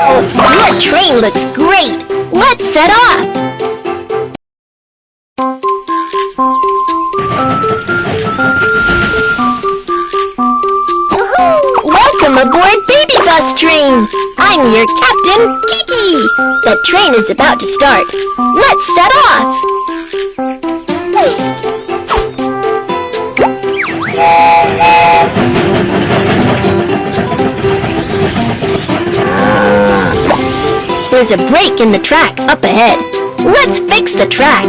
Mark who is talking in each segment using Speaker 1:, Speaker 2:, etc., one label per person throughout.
Speaker 1: Oh, your train looks great! Let's set off! Welcome aboard Baby Bus Train! I'm your captain, Kiki! The train is about to start. Let's set off! There's a break in the track up ahead. Let's fix the track.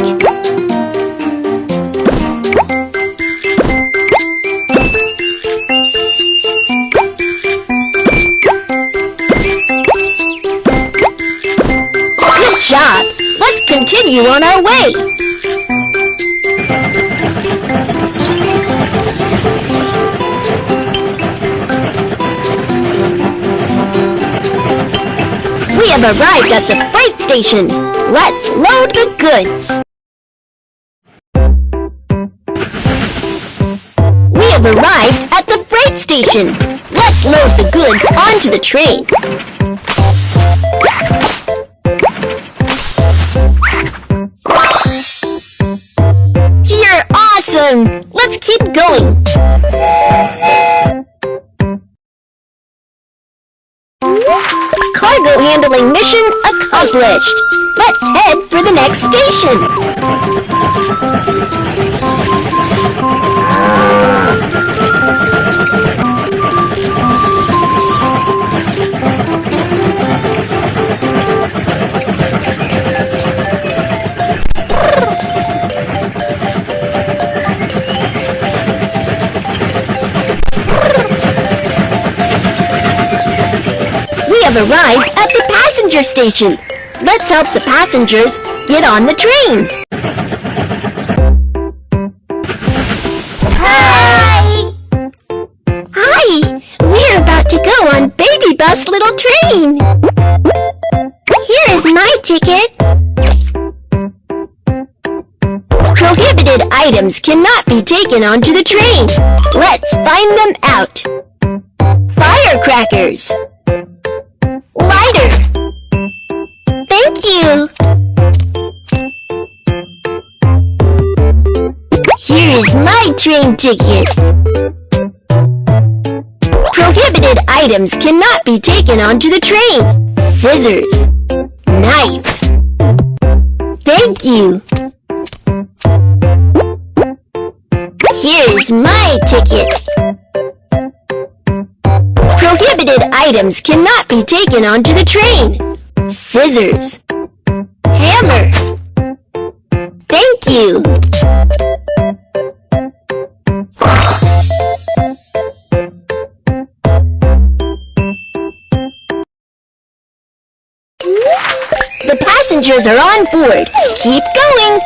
Speaker 1: Good job! Let's continue on our way. We have arrived at the freight station. Let's load the goods. We have arrived at the freight station. Let's load the goods onto the train. You're awesome! Let's keep going. Cargo handling mission accomplished. Let's head for the next station. We have arrived at the passenger station. Let's help the passengers get on the train. Hi! Hi! We're about to go on Baby Bus Little Train. Here is my ticket. Prohibited items cannot be taken onto the train. Let's find them out. Firecrackers. Lighter. Thank you. Here is my train ticket. Prohibited items cannot be taken onto the train. Scissors. Knife. Thank you. Here is my ticket. Prohibited items cannot be taken onto the train. Scissors. Hammer. Thank you. The passengers are on board. Keep going.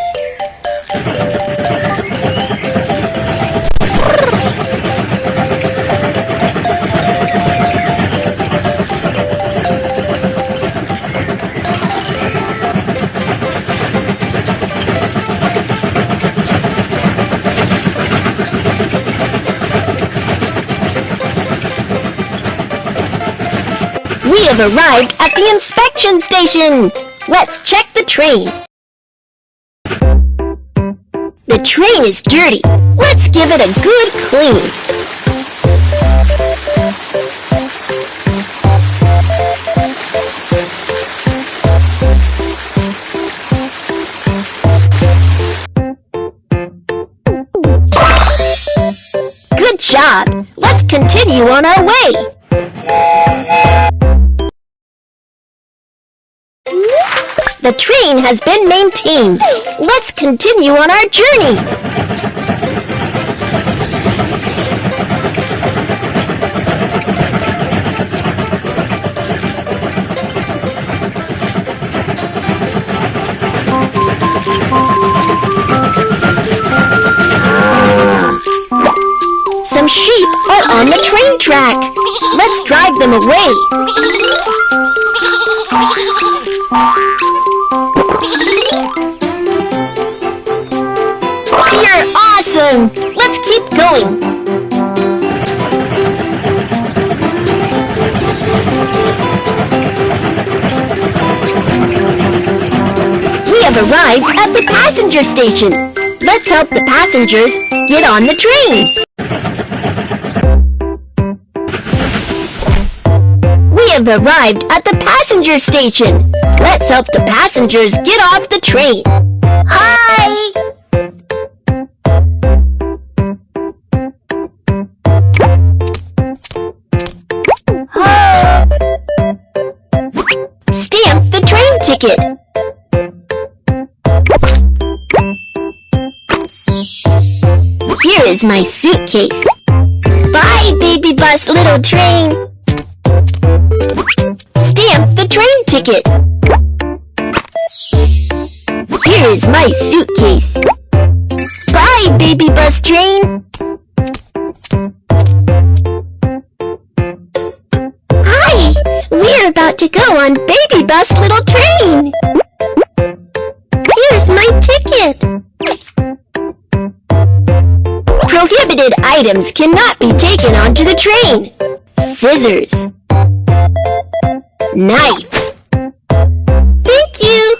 Speaker 1: We have arrived at the inspection station. Let's check the train. The train is dirty. Let's give it a good clean. Good job. Let's continue on our way. The train has been maintained. Let's continue on our journey. Some sheep are on the train track. Let's drive them away. You're awesome! Let's keep going. arrived at the passenger station. Let's help the passengers get on the train. We have arrived at the passenger station. Let's help the passengers get off the train. Hi! Stamp the train ticket. Here is my suitcase. Bye, baby bus, little train. Stamp the train ticket. Here is my suitcase. Bye, baby bus train. Hi, we're about to go on baby bus little train. Here's my ticket. Prohibited items cannot be taken onto the train. Scissors. Knife. Thank you.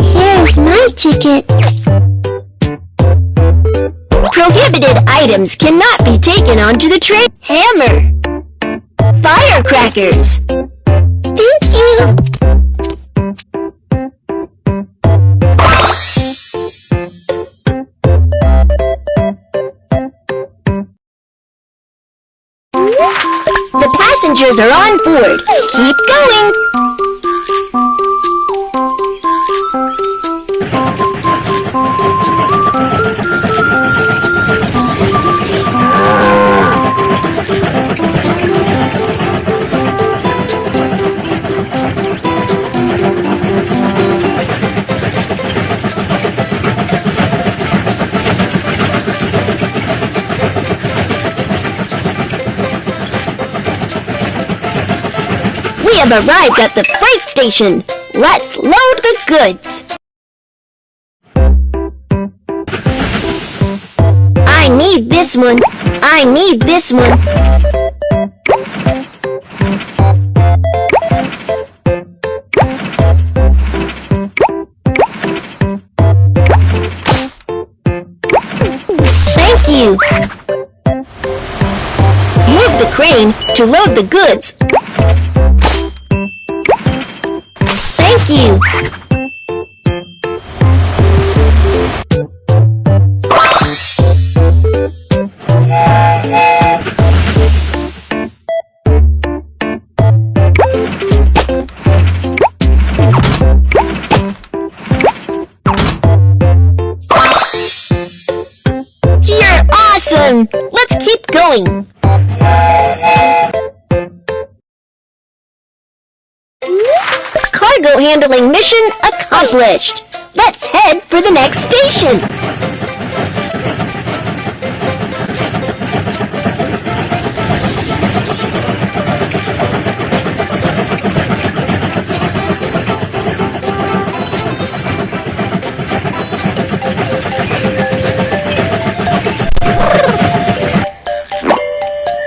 Speaker 1: Here's my ticket. Prohibited items cannot be taken onto the train. Hammer. Firecrackers. Thank you. The passengers are on board. Keep going. We have arrived at the freight station. Let's load the goods. I need this one. I need this one. Thank you. Move the crane to load the goods. Thank you. You're awesome! Let's keep going. Cargo handling mission accomplished. Let's head for the next station.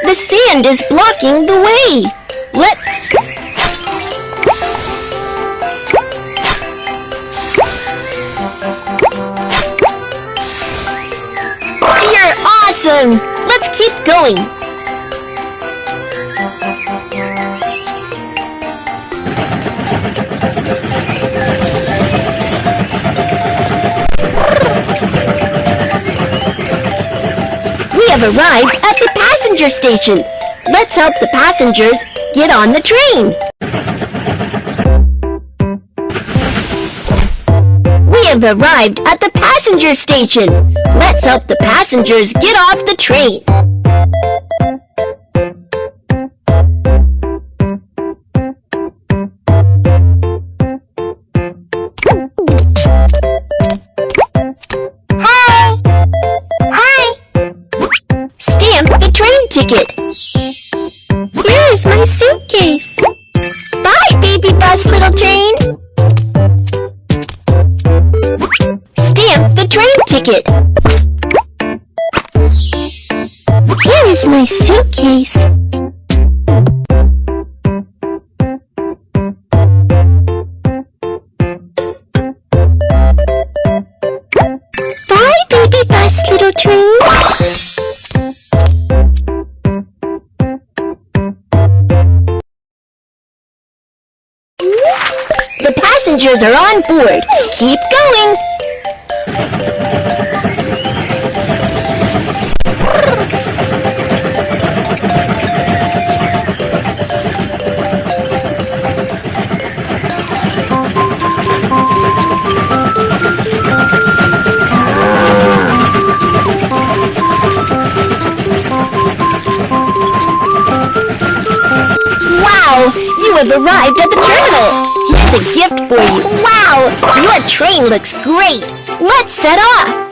Speaker 1: The sand is blocking the way. You're awesome! Let's keep going. We have arrived at the passenger station. Let's help the passengers get on the train. We have arrived at the passenger station. Let's help the passengers get off the train. Hi! Hi! Stamp the train ticket. Here is my suitcase. Bye, baby bus, little train. Stamp the train ticket. Here is my suitcase. passengers are on board. Keep going. Wow, you have arrived at the terminal. Here's a gift for you. Wow, your train looks great. Let's set off.